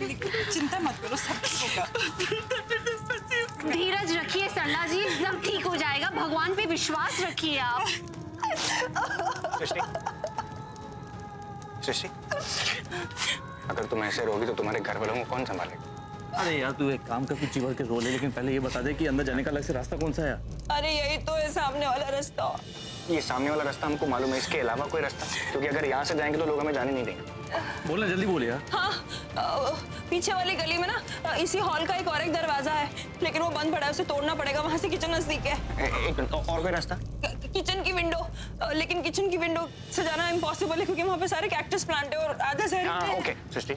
लेकिन चिंता मत करो, सब ठीक होगा। धीरज रखिए सरला जी, सब ठीक हो जाएगा। भगवान पे विश्वास रखिए आप। सृष्टि, सृष्टि, अगर तुम ऐसे रोगी तो तुम्हारे घर वालों को कौन संभालेगा? अरे यार तू एक काम कर, कुछ जीवर के रो ले, लेकिन पहले ये बता दे कि अंदर जाने का अलग से रास्ता कौन सा है? अरे यही तो है सामने वाला रास्ता। ये सामने वाला रास्ता हमको मालूम है, इसके अलावा कोई रास्ता? क्योंकि अगर यहाँ से जाएंगे तो लोग हमें जाने नहीं देंगे। बोलना जल्दी बोल यार। हाँ, पीछे वाली गली में ना इसी हॉल का एक दरवाजा है, लेकिन वो बंद पड़ा है, उसे तोड़ना पड़ेगा। वहाँ से किचन नजदीक है। एक मिनट, और कोई रास्ता? किचन की विंडो, लेकिन किचन की विंडो से जाना इम्पॉसिबल है, क्योंकि वहाँ पे सारे कैक्टस प्लांट है और आधा शहर। हाँ ओके सृष्टि,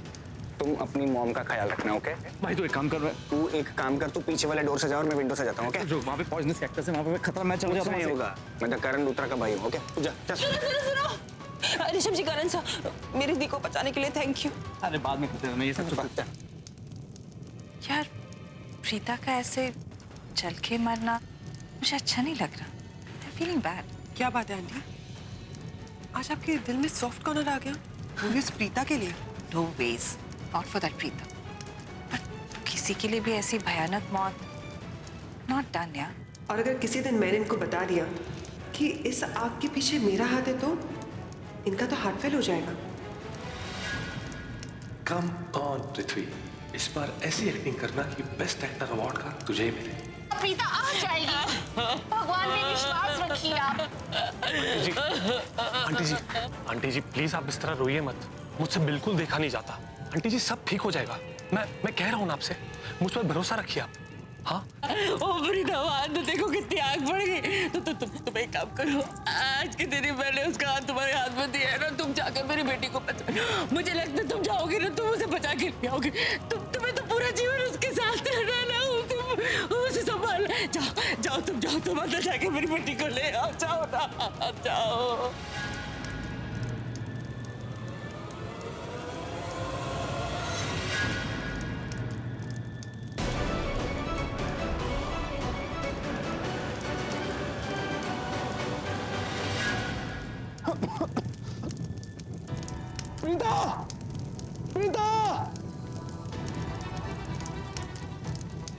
तुम अपनी मॉम का ख्याल रखना। ओके भाई तू एक काम कर, तू एक काम कर, तू पीछे वाले डोर से जा और मैं विंडो से जाता हूँ। ओके जो वहाँ पे पॉइजनस कैक्टस है, वहाँ पे खतरा, मैं चला जाता हूँ। नहीं होगा, मैं तो करण लूथरा का भाई हूँ। ओके तू जा। सुनो, ऋषभ जी, करण सर, मेरी दी को बचाने के लिए थैंक यू। अरे बाद में करते हैं, मैं ये सब जा। यार प्रीता का ऐसे चल के मरना मुझे अच्छा नहीं लग रहा। Feeling bad. क्या बात है आंटी, आज आपके दिल में सॉफ्ट कॉर्नर आ गया? वो भी उस प्रीता के लिए? No ways, not for that Preeta. पर किसी के लिए भी ऐसी भयानक मौत नॉट डन यार। और अगर किसी दिन मैंने इनको बता दिया कि इस आग के पीछे मेरा हाथ है, तो इनका तो हार्ट फेल हो जाएगा। कम ऑन पृथ्वी, इस बार ऐसी एक्टिंग करना कि बेस्ट एक्टर अवार्ड का तुझे ही मिले। प्रीता आ जाएगी, भगवान पे विश्वास रखिए आप। आंटी जी प्लीज आप इस तरह रोइए मत, मुझसे बिल्कुल देखा नहीं जाता। आंटी जी सब ठीक हो जाएगा, मैं कह रहा हूँ ना आपसे, मुझ पर भरोसा रखिए आप। हाँ ओ प्रीता, वहां तो देखो कितनी आग बढ़ गई। तो तुम एक काम करो, आज के दिन मैंने उसका हाथ तुम्हारे हाथ में दिया है ना, तुम जाकर मेरी बेटी को बचा। मुझे लगता है तुम जाओगे ना, तुम उसे बचा के ले आओगे। तुम्हें तो पूरा जीवन उसके साथ रहना, उसे संभाल। जाओ तुम अंदर जाके मेरी बेटी को ले आओ। जाओ ना, जाओ। प्रीता, प्रीता,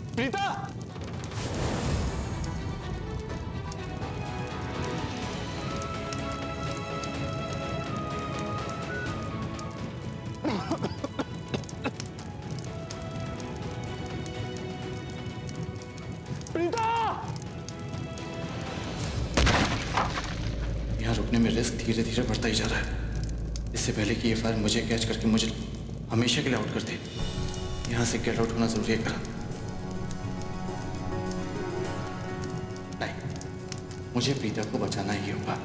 प्रीता, यहाँ रुकने में रिस्क धीरे धीरे बढ़ता ही जा रहा है। इससे पहले कि ये फायर मुझे कैच करके मुझे हमेशा के लिए आउट कर दे, यहाँ से गेट आउट होना जरूरी है। करा नहीं, मुझे प्रीता को बचाना ही होगा।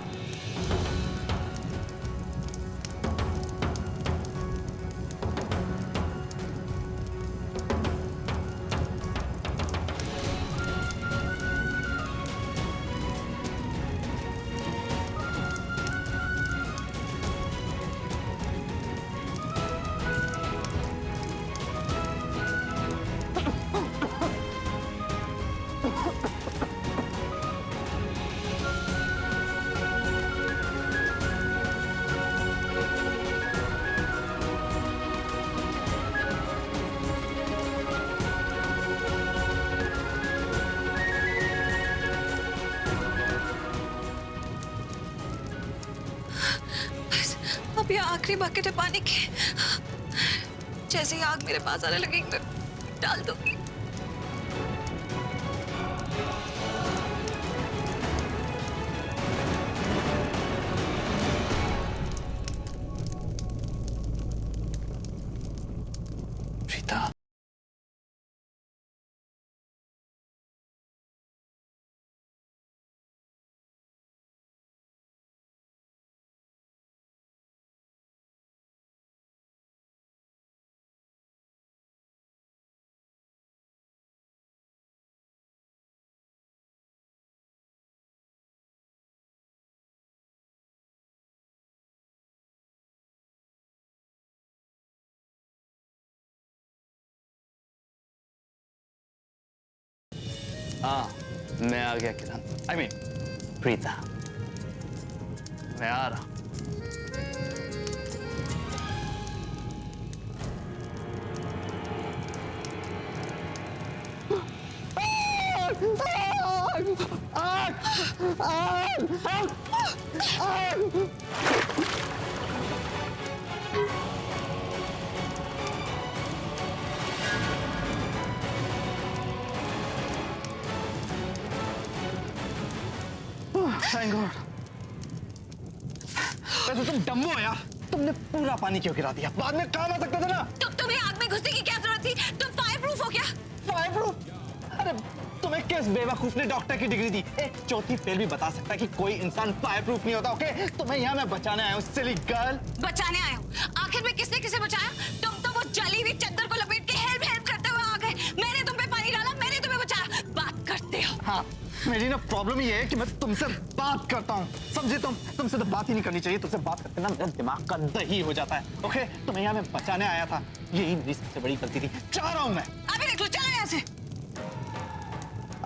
अब ये आखिरी बकेट है पानी की। जैसे ही आग मेरे पास आने लगेगी मैं डाल दूंगी। प्रीता, हाँ मैं आ गया किरण, I mean प्रीता, मैं आ रहा हूँ। Thank God. वैसे तुम डम्बो हो यार, तुमने पूरा पानी क्यों गिरा दिया? बाद में काम आ सकता था ना। तुम्हें आग में घुसने की क्या जरूरत थी? तुम फायर प्रूफ हो क्या? Fire proof? अरे तुम्हें किस बेवकूफ ने डॉक्टर की डिग्री दी? एक चौथी फेल भी बता सकता है कि कोई इंसान फायर प्रूफ नहीं होता। ओके, तुम्हें यहाँ मैं बचाने आया हूँ, सिली गर्ल। बचाने आया हूँ? आखिर में किसने किसे बचाया? तुम तो वो जली हुई चद्दर को लपेट के हेल्प हेल्प करते हुए आ गए। मैंने तुम पे पानी डाला, मैंने तुम्हें बचाया। बात करते हो? हाँ, मेरी ना प्रॉब्लम ये है कि मैं तुमसे बात करता हूँ, समझे? तुमसे तो बात ही नहीं करनी चाहिए। तुमसे बात करते ना मेरा दिमाग का दही हो जाता है। ओके, तुम्हें यहाँ मैं बचाने आया था, यही मेरी सबसे बड़ी गलती थी। चाह रहा हूँ मैं। अभी निकलो, चलो यहाँ से।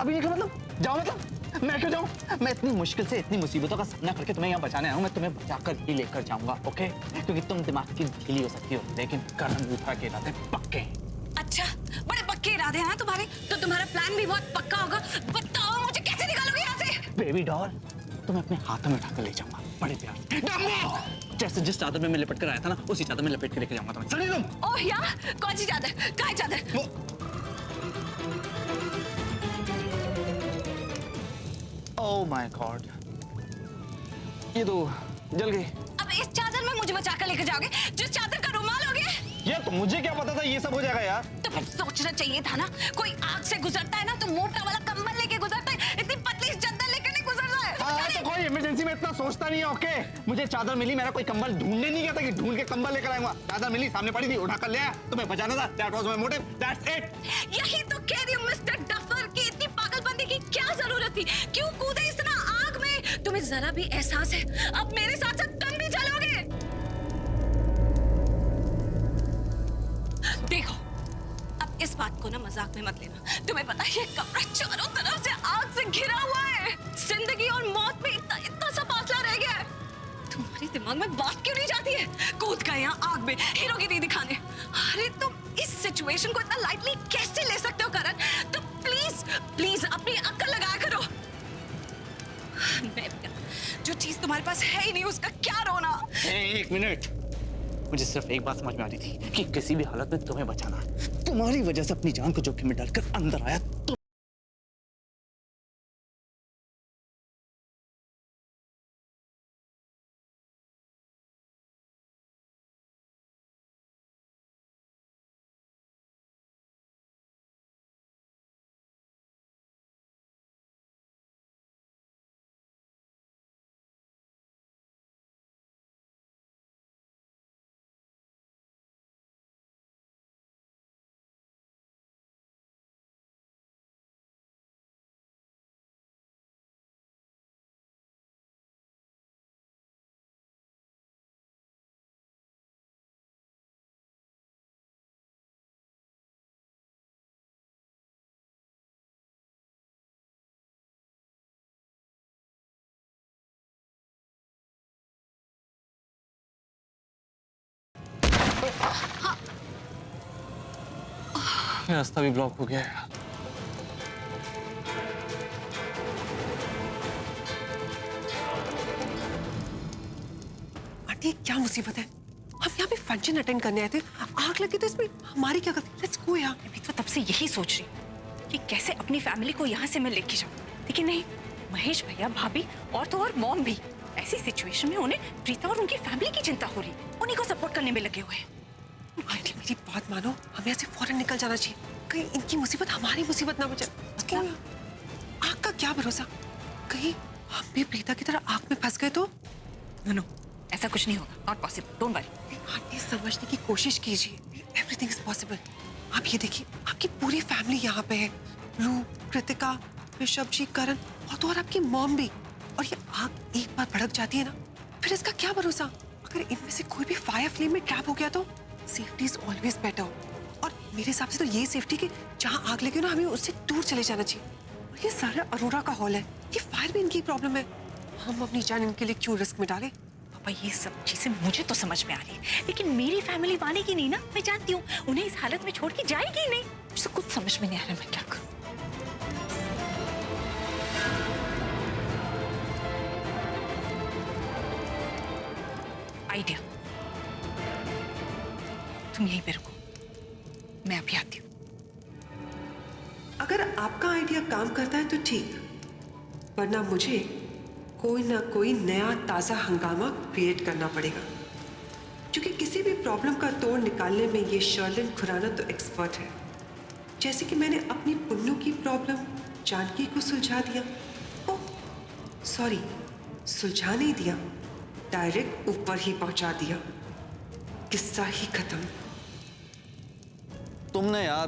अभी निकलो मतलब? जाओ मतलब? मैं क्यों जाऊँ? मैं इतनी मुश्किल से इतनी मुसीबतों का सामना करके तुम्हें यहाँ बचाने आया हूँ। मैं तुम्हें बचाकर ही लेकर जाऊंगा, ओके? क्योंकि तुम दिमाग की ढीली हो सकती हो, लेकिन करण लूथरा के इरादे पक्के। अच्छा, बड़े पक्के इरादे हैं ना तुम्हारे? तो तुम्हारा प्लान भी बहुत पक्का होगा। बताओ मुझे कैसे निकालोगे यहाँ से? बेबी डॉल, तुम्हें अपने हाथों में उठाकर ले जाऊंगा, बड़े प्यार से। जैसे जिस चादर में मैं लपेट कर आया था ना, उसी चादर में लपेट के लेके जाऊंगा तुम्हें। समझे तुम? ओह यार, कौन सी चादर? काय चादर? ओह माय गॉड, ये तो जल गई। अब इस चादर में मुझे बचा कर लेकर जाओगे, जिस चादर का रुमाल हो गया? ये तो मुझे क्या पता था ये सब हो जाएगा यार। तो फिर सोचना चाहिए था ना। कोई आग से गुजरता है ना तो मोटा वाला कंबल लेके गुजरता है, इतनी पतली चादर लेकर नहीं गुजरता है। हाँ, तो कोई इमरजेंसी में इतना सोचता नहीं है। ओके, मुझे चादर मिली, मेरा कोई कंबल ढूंढने नहीं गया था कि ढूंढ के कंबल लेकर आऊंगा। चादर मिली, सामने पड़ी थी, उठाकर ले आया, तुम्हें बचाना था। That was my motive, that's it. यही तो कह रही हूँ मिस्टर डफर की इतनी पागलपंती की क्या जरूरत थी? क्यों कूदे इतना आग में? तुम्हें जरा भी एहसास है अब मेरे साथ साथ तुम भी चलोगे? देखो, अब इस बात को ना मजाक में मत लेना। तुम्हें पता है ये कमरा चारों तरफ से आग से घिरा हुआ है। जिंदगी और मौत में इतना इतना सा फासला रह गया है। तुम्हारे दिमाग में बात क्यों नहीं जाती है? कूद गए यहाँ आग में हीरोगिरी दिखाने। अरे तुम इस सिचुएशन को इतना लाइटली कैसे ले सकते हो करण? तो प्लीज प्लीज अपनी अक्ल लगाया करो। जो चीज तुम्हारे पास है ही नहीं उसका क्या रोना? एक मिनट, मुझे सिर्फ एक बात समझ में आ रही थी कि किसी भी हालत में तुम्हें बचाना। तुम्हारी वजह से अपनी जान को जोखिम में डालकर अंदर आया तो रास्ता भी ब्लॉक हो गया है। आंटी, क्या मुसीबत है? हम यहाँ पे फंक्शन अटेंड करने आए थे, आग लगी तो इसमें हमारी क्या गलती? लेट्स गो यार। मैं तो तब से यही सोच रही हूँ कि कैसे अपनी फैमिली को यहाँ से मैं लेके जाऊँ, लेकिन नहीं, महेश भैया, भाभी और तो और मॉम भी ऐसी सिचुएशन में उन्हें प्रीता और उनकी फैमिली की चिंता हो रही, उन्हीं को सपोर्ट करने में लगे हुए हैं। आंटी मेरी बात मानो, हमें यहाँ से फौरन निकल जाना चाहिए, कहीं इनकी मुसीबत हमारी मुसीबत ना बचे। आग का क्या भरोसा, कहीं हम भी प्रीता की तरह आग में फंस गए तो? नो, ऐसा कुछ नहीं होगा, not possible, don't worry. Aunty समझने की कोशिश कीजिए, एवरीथिंग इज पॉसिबल। आप ये देखिए, आपकी पूरी फैमिली यहाँ पे है, रू, कृतिका, ऋषभ जी, करण और तो और आपकी मॉम भी। और ये आग एक बार भड़क जाती है ना, फिर इसका क्या भरोसा? अगर इनमें से कोई भी फायर फ्लेम में ट्रैप हो गया तो सेफ्टी इज ऑलवेज बेटर। और मेरे हिसाब से तो ये सेफ्टी कि जहाँ आग लगी ना, हमें उससे दूर चले जाना चाहिए। और ये सारा अरोरा का हॉल है, ये फायर भी इनकी प्रॉब्लम है, हम अपनी जान इनके लिए क्यों रिस्क में डालें? पापा, ये सब चीजें मुझे तो समझ में आ रही है, लेकिन मेरी फैमिली मानेगी नहीं ना। मैं जानती हूँ उन्हें इस हालत में छोड़ के जाएगी ही नहीं। मुझे कुछ समझ में नहीं आ रहा मैं क्या करूँ। आइडिया। तुम यहीं पे रुको, मैं अभी आती हूँ। अगर आपका आइडिया काम करता है तो ठीक, वरना मुझे कोई ना कोई नया ताजा हंगामा क्रिएट करना पड़ेगा, क्योंकि किसी भी प्रॉब्लम का तोड़ निकालने में ये शर्लिन खुराना तो एक्सपर्ट है। जैसे कि मैंने अपनी पुन्नू की प्रॉब्लम जानकी को सुलझा दिया। ओह सॉरी, सुलझा नहीं दिया, डायरेक्ट ऊपर ही पहुंचा दिया, किस्सा ही खत्म। तुमने यार,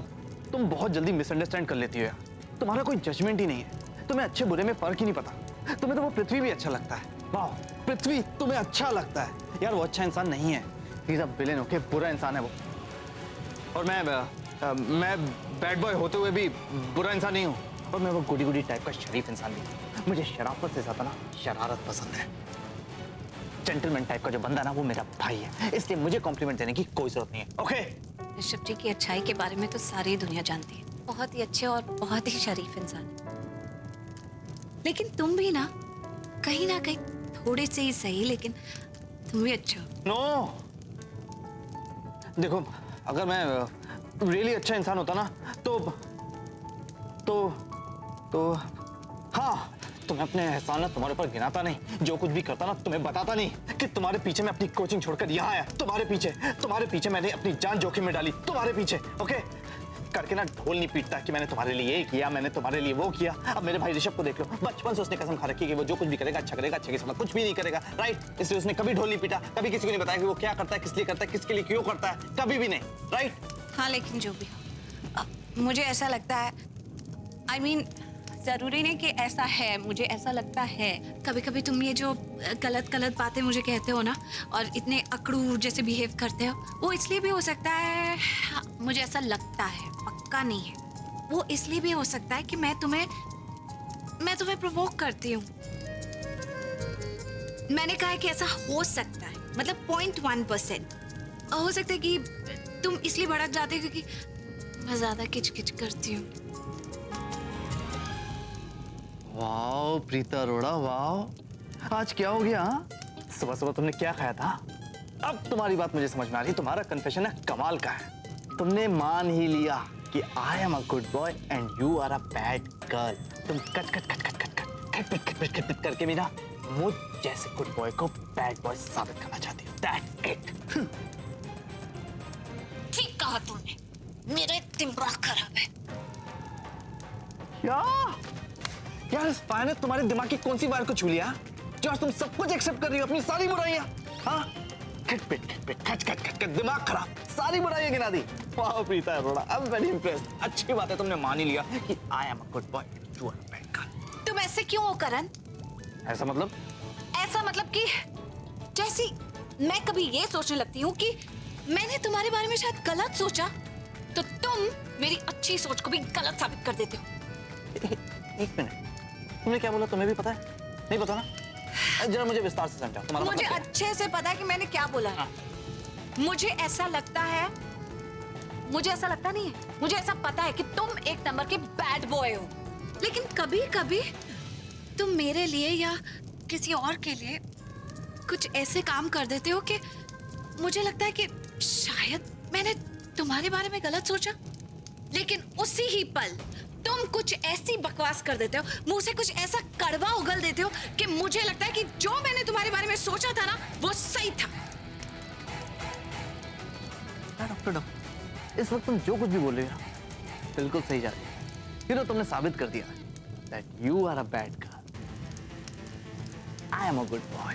तुम बहुत जल्दी मिसअंडरस्टैंड कर लेती हो यार। तुम्हारा कोई जजमेंट ही नहीं है, तुम्हें अच्छे बुरे में फर्क ही नहीं पता। तुम्हें तो वो पृथ्वी भी अच्छा लगता है। वाह, पृथ्वी तुम्हें अच्छा लगता है यार। वो अच्छा इंसान नहीं है, इज अ विलेन, ओके, बुरा इंसान है वो। और मैं बैड बॉय होते हुए भी बुरा इंसान नहीं हूँ, और मैं वो गुडी गुडी टाइप का शरीफ इंसान भी हूँ। मुझे शराफत से ज्यादा ना शरारत पसंद है। जेंटलमैन टाइप का जो बंदा ना वो मेरा भाई है, इसलिए मुझे कॉम्प्लीमेंट देने की कोई जरूरत नहीं है, ओके? ऋषभ जी की अच्छाई के बारे में तो सारी दुनिया जानती है, बहुत ही अच्छे और बहुत ही शरीफ इंसान है। लेकिन तुम भी ना कहीं थोड़े से ही सही, लेकिन तुम भी अच्छे हो। नो, देखो, अगर मैं रियली अच्छा इंसान होता ना तो हाँ, तुम्हें अपने एहसान ना तुम्हारे ऊपर गिनाता नहीं, जो कुछ भी करता ना तुम्हें बताता नहीं कि तुम्हारे पीछे मैं अपनी कोचिंग छोड़कर यहाँ आया। तुम्हारे पीछे मैंने अपनी जान जोखिम में डाली, तुम्हारे पीछे, ओके? करके ना ढोल नहीं पीटता कि मैंने तुम्हारे लिए ये किया, मैंने तुम्हारे लिए वो किया। अब मेरे भाई ऋषभ को देख लो, बचपन से उसने कसम खा रखी है कि वो जो कुछ भी करेगा अच्छा करेगा, अच्छे के साथ कुछ भी नहीं करेगा, राइट? इसलिए उसने कभी ढोल नहीं पीटा, कभी किसी को नहीं बताया कि वो क्या करता है, किस लिए करता है, किसके लिए क्यों करता है, कभी भी नहीं, राइट? हाँ, लेकिन जो भी हो, मुझे ऐसा लगता है, I mean, जरूरी नहीं कि ऐसा है, मुझे ऐसा लगता है। कभी कभी तुम ये जो गलत बातें मुझे कहते हो ना, और इतने अकड़ू जैसे बिहेव करते हो, वो इसलिए भी हो सकता है, हाँ, मुझे ऐसा लगता है, पक्का नहीं है, वो इसलिए भी हो सकता है कि मैं तुम्हें प्रोवोक करती हूँ। मैंने कहा है कि ऐसा हो सकता है, मतलब 0.1% हो सकता है कि तुम इसलिए भड़क जाते हो क्योंकि मैं ज्यादा किचकिच करती हूँ। वाओ प्रीता अरोड़ा, वाओ, आज क्या हो गया? सुबह सुबह तुमने क्या खाया था? अब तुम्हारी बात मुझे समझ में आ रही है, तुम्हारा कन्फेशन है कमाल का है। तुमने मान ही लिया कि I am a good boy and you are a bad girl. तुम कट करके भी ना मुझ जैसे गुड बॉय को बैड बॉय साबित करना चाहती हो। That's it. ठीक कहा तुमने, मेरा दिमाग खराब है। यार इस फायर ने तुम्हारे दिमाग की कौन सी वायर को छू लिया जो आज तुम सब कुछ एक्सेप्ट कर रही हो, अपनी सारी बुराइयां? हाँ, खट दिमाग खराब, सारी बुराइयां गिना दी। वाह Preeta Arora, I am very impressed. अच्छी बात है तुमने मान ही लिया कि I am a good boy, you are a bad girl. तुम ऐसे क्यों हो करण? ऐसा मतलब? ऐसा मतलब कि जैसी मैं कभी ये सोचने लगती हूँ कि मैंने तुम्हारे बारे में शायद गलत सोचा, तो तुम मेरी अच्छी सोच को भी गलत साबित कर देते हो। एक मिनट, तुमने क्या बोला? तुम्हें भी पता है? नहीं पता ना? जरा मुझे विस्तार से समझाओ। तुम्हारा मुझे मतलब क्या है? अच्छे से पता है कि मैंने क्या बोला है। मुझे ऐसा लगता है, मुझे ऐसा लगता नहीं है, मुझे ऐसा पता है कि तुम एक नंबर के बैड बॉय हो, लेकिन कभी कभी तुम मेरे लिए या किसी और के लिए कुछ ऐसे काम कर देते हो कि मुझे लगता है कि शायद मैंने तुम्हारे बारे में गलत सोचा, लेकिन उसी ही पल तुम कुछ ऐसी बकवास कर देते हो, मुंह से कुछ ऐसा कड़वा उगल देते हो कि मुझे लगता है कि जो मैंने तुम्हारे बारे में सोचा था ना, वो सही था। डॉक्टर, इस वक्त तुम जो कुछ भी बोल रही हो बिल्कुल सही जा रही है। फिर तुमने साबित कर दिया that you are a bad girl. I am a good boy.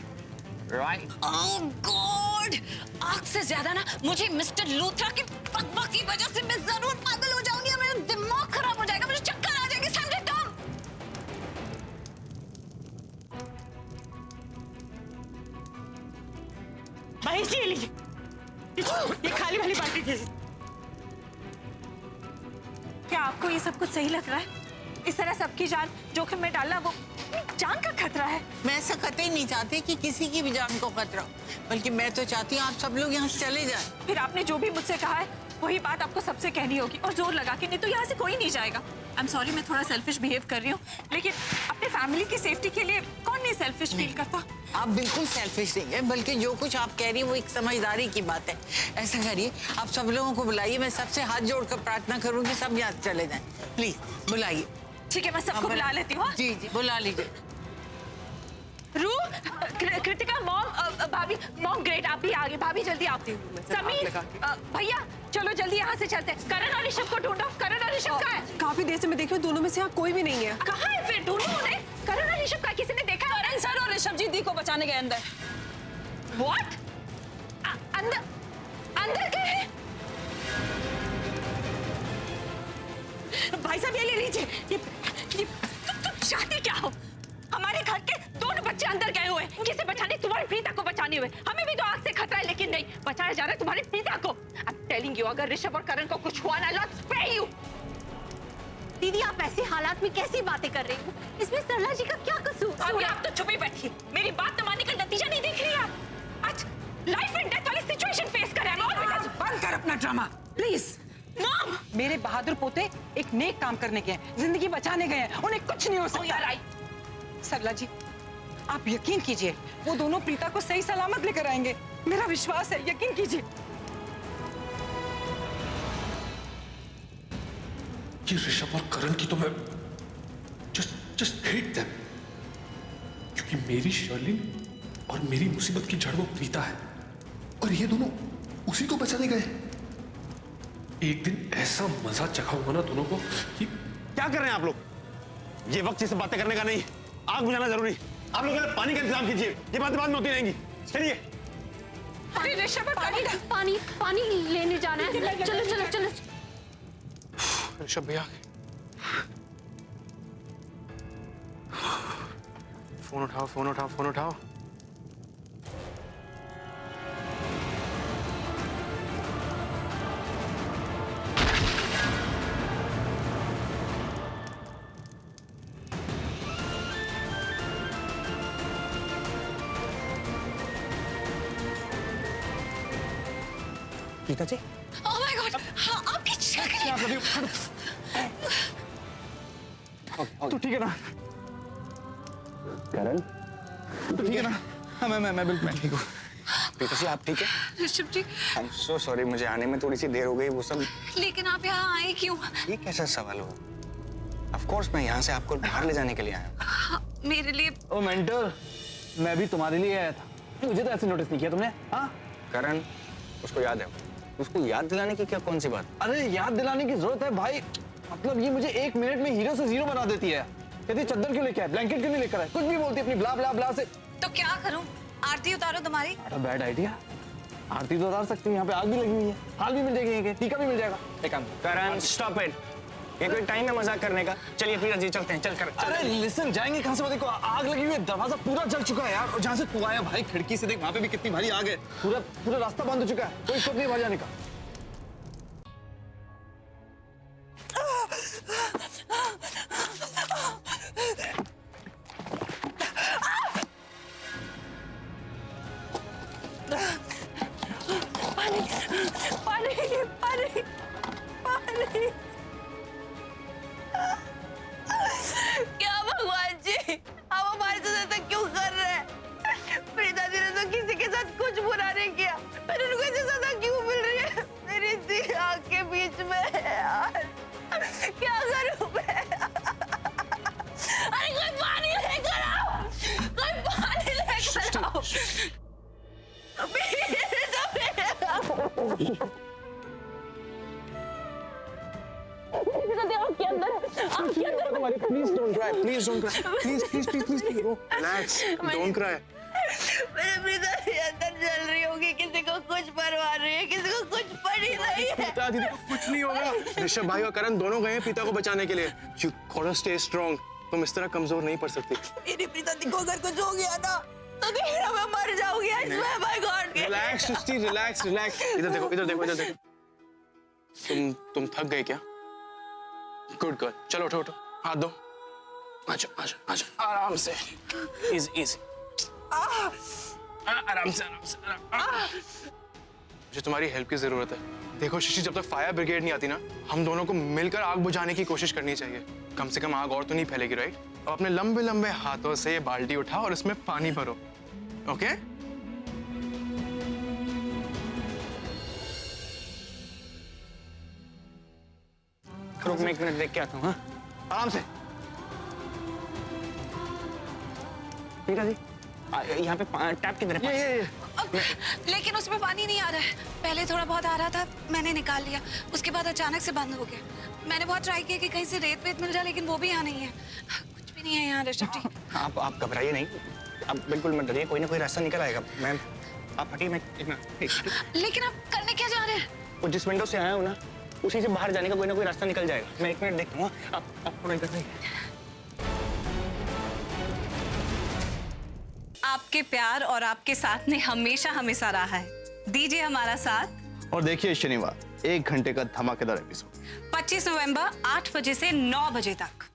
Right? Oh God! आग से ज्यादा ना मुझे मिस्टर लूथरा की बकबक की वजह से मैं जरूर पागल हो जाऊंगी और मेरा दिमाग खराब हो जाएगा, मुझे चक्कर आ जाएंगे, समझे तुम? महेश जी, ये लीजिए, ये खाली वाली बाल्टी दीजिए। क्या आपको ये सब कुछ सही लग रहा है? इस तरह सबकी जान जोखिम में डालना वो जान का खतरा है। मैं ऐसा कतई नहीं चाहती कि किसी की भी जान को खतरा हो, बल्कि मैं तो चाहती हूँ आप सब लोग यहाँ से चले जाएं। फिर आपने जो भी मुझसे कहा है वही बात आपको सबसे कहनी होगी और जोर लगा के, नहीं तो यहाँ से कोई नहीं जाएगा। आई एम सॉरी, मैं थोड़ा सेल्फिश बिहेव कर रही हूँ, लेकिन अपने फैमिली की सेफ्टी के लिए कौन नहीं सेल्फिश फील करता। आप बिल्कुल सेल्फिश नहीं है, बल्कि जो कुछ आप कह रही है वो एक समझदारी की बात है। ऐसा करिए, आप सब लोगों को बुलाइए, मैं सबसे हाथ जोड़कर प्रार्थना करूंगी सब यहाँ से चले जाएं। प्लीज बुलाइए। ठीक है, मैं सबको बुला लेती हूँ। जी जी बुला लीजिए। रू, कृतिका, मॉम, भाभी, मॉम ग्रेट, आप भी आ गए। भाभी जल्दी आप। समीर, भैया चलो जल्दी यहाँ से चलते हैं। करण और ऋषभ को ढूंढो। करण और ऋषभ कहाँ है? काफी देर से मैं देख रही हूँ, दोनों में से यहाँ कोई भी नहीं है। कहाँ है फिर? ढूंढो उन्हें। करण और ऋषभ का किसी ने देखा? करण सर और ऋषभ जी दी को बचाने गए अंदर। What? अंदर अंदर गए हैं? भाई साहब ये ले लीजिए। ये तुम चाहती क्या हो? हमारे घर के दोनों बच्चे अंदर गए हुए, किसे बचाने? तुम्हारी प्रीता को बचाने हुए। हमें भी तो आग से खतरा है, लेकिन नहीं, बचाया जा रहा है तुम्हारी प्रीता को। I'm telling you, अगर ऋषभ और करण को कुछ हुआ ना, Lord spare you। दीदी आप ऐसे हालात में कैसी बातें कर रही हो? इसमें सरला जी का क्या कसूर? अभी आप तो चुप ही बैठिए। मेरी बात न मानने का नतीजा नहीं देख रही आप? आज लाइफ एंड डेथ वाली सिचुएशन फेस कर रहे हैं। बंद कर अपना ड्रामा प्लीज। मॉम, मेरे बहादुर पोते एक नेक काम करने गए हैं, जिंदगी बचाने गए हैं, उन्हें कुछ नहीं हो सकता। सरला जी आप यकीन कीजिए, वो दोनों प्रीता को सही सलामत लेकर आएंगे, मेरा विश्वास है, यकीन कीजिए। ये ऋषभ और करण की तो मैं जस्ट हेट देम, क्योंकि मेरी शर्लिन और मेरी मुसीबत की जड़ वो प्रीता है, और ये दोनों उसी को बचाने गए। एक दिन ऐसा मजा चखाऊंगा ना दोनों को कि। क्या कर रहे हैं आप लोग? ये वक्त से बातें करने का नहीं, आग बुझाना जरूरी। आप लोग पानी का इंतजाम कीजिए, ये बातें बाद में होती रहेंगी। चलिए। अरे ऋषभ और करण, पानी पानी लेने जाना है। चलो चलो चलो। ऋषभ भैया, फोन उठाओ, फोन उठाओ, फोन उठाओ। Preeta ji, oh my God, हाँ आपकी शक्ल। तू ठीक है ना? करण, तू ठीक है ना? हाँ मैं बिल्कुल ठीक हूँ। प्रीता जी आप ठीक है? ऋषभ जी, आई एम सो सॉरी, मुझे आने में थोड़ी सी देर हो गई, वो सब। लेकिन आप यहाँ आए क्यों? ये कैसा सवाल हुआ? ऑफ कोर्स मैं यहाँ से आपको बाहर ले जाने के लिए आया हूँ। हाँ, मेरे लिए। ओ मेंटर, मैं भी तुम्हारे लिए आया था, मुझे तो ऐसे नोटिस नहीं किया तुमने। हाँ करण, उसको याद है, उसको याद दिलाने की क्या कौन सी बात? अरे याद दिलाने की जरूरत है भाई, मतलब ये मुझे 1 मिनट में हीरो से जीरो बना देती है। कहती चद्दर क्यों लेके आए, ब्लैंकेट क्यों नहीं लेकर आए, कुछ भी बोलती अपनी ब्ला ब्ला ब्ला से। तो क्या करूं? आरती उतारो तुम्हारी। बैड आइडिया, आरती तो उतार सकती है, यहाँ पे आग भी लगी हुई है, हाल भी मिल जाएगी, टीका भी मिल जाएगा। एक काम करण, स्टॉप इट, ये कोई टाइम है मजाक करने का? चलिए प्रीता जी चलते हैं, चल कर। अरे लिसन, जाएंगे कहाँ से? वो देखो आग लगी हुई है, दरवाजा पूरा जल चुका है यार, और जहाँ से तू आया भाई खिड़की से देख, वहाँ पे भी कितनी भारी आग है, पूरा रास्ता बंद हो चुका है, कोई स्कोप नहीं बाहर जाने का। पानी पानी पानी पानी। क्या भगवान जी, आप हमारे साथ ऐसा क्यों कर रहे हैं? प्रीता जी ने तो किसी के साथ कुछ बुरा नहीं किया, पर उनको ऐसी सजा क्यों मिल रही है मेरी इतनी आग के बीच में? यार क्या करूं मैं? अरे कोई पानी लेकर आओ, कोई पानी लेकर आओ। Please don't cry, please don't cry, please, relax, don't cry. मेरे प्रीता जी अंदर जल रही होगी, किसी को कुछ परवाह नहीं है, किसी को कुछ पड़ी नहीं है। प्रीता दीदी को कुछ नहीं होगा, ऋषभ भाई और करण दोनों गए हैं प्रीता को बचाने के लिए। You gotta stay strong, तुम इस तरह कमजोर नहीं पड़ सकती। मेरी प्रीता दी को अगर कुछ हो गया ना, तो देखना मैं मर जाऊंगी। I swear by God। Relax, Srishti, relax, relax. इधर देखो, इधर देखो, इधर देखो। तुम थक गए क्या? गुड गर्ल, चलो उठो उठो, हाथ दो। आजा आजा आजा आराम से इजी इजी आराम से मुझे तुम्हारी हेल्प की जरूरत है। देखो शशि, जब तक फायर ब्रिगेड नहीं आती ना, हम दोनों को मिलकर आग बुझाने की कोशिश करनी चाहिए। कम से कम आग और तो नहीं फैलेगी, राइट? अब अपने लंबे लंबे हाथों से ये बाल्टी उठाओ और इसमें पानी भरो। ओके? रुक, मैं 1 मिनट देख के आता हूँ। हाँ, आराम से। रीता जी, यहाँ पे टैप किधर है? लेकिन उसमें पानी नहीं आ रहा है। पहले थोड़ा बहुत आ रहा था, मैंने निकाल लिया, उसके बाद अचानक से बंद हो गया। मैंने बहुत ट्राई किया कि कहीं से रेत वेत मिल जाए, लेकिन वो भी यहाँ नहीं है। कुछ भी नहीं है यहाँ ऋषभ जी। आप घबराइए नहीं, आप बिल्कुल मत डरिए, कोई ना कोई रास्ता निकल आएगा। मैम आप हटिए, मैं लेकिन आप करने क्या जा रहे हैं? वो जिस विंडो से आया हूँ ना, उसी से बाहर जाने का कोई ना कोई रास्ता निकल जाएगा। मैं 1 मिनट देखता हूँ। आप थोड़ा इधर रहिए। आपके प्यार और आपके साथ ने हमेशा हमेशा रहा है। दीजिए हमारा साथ और देखिए शनिवार 1 घंटे का धमाकेदार एपिसोड 25 नवंबर 8 बजे से 9 बजे तक।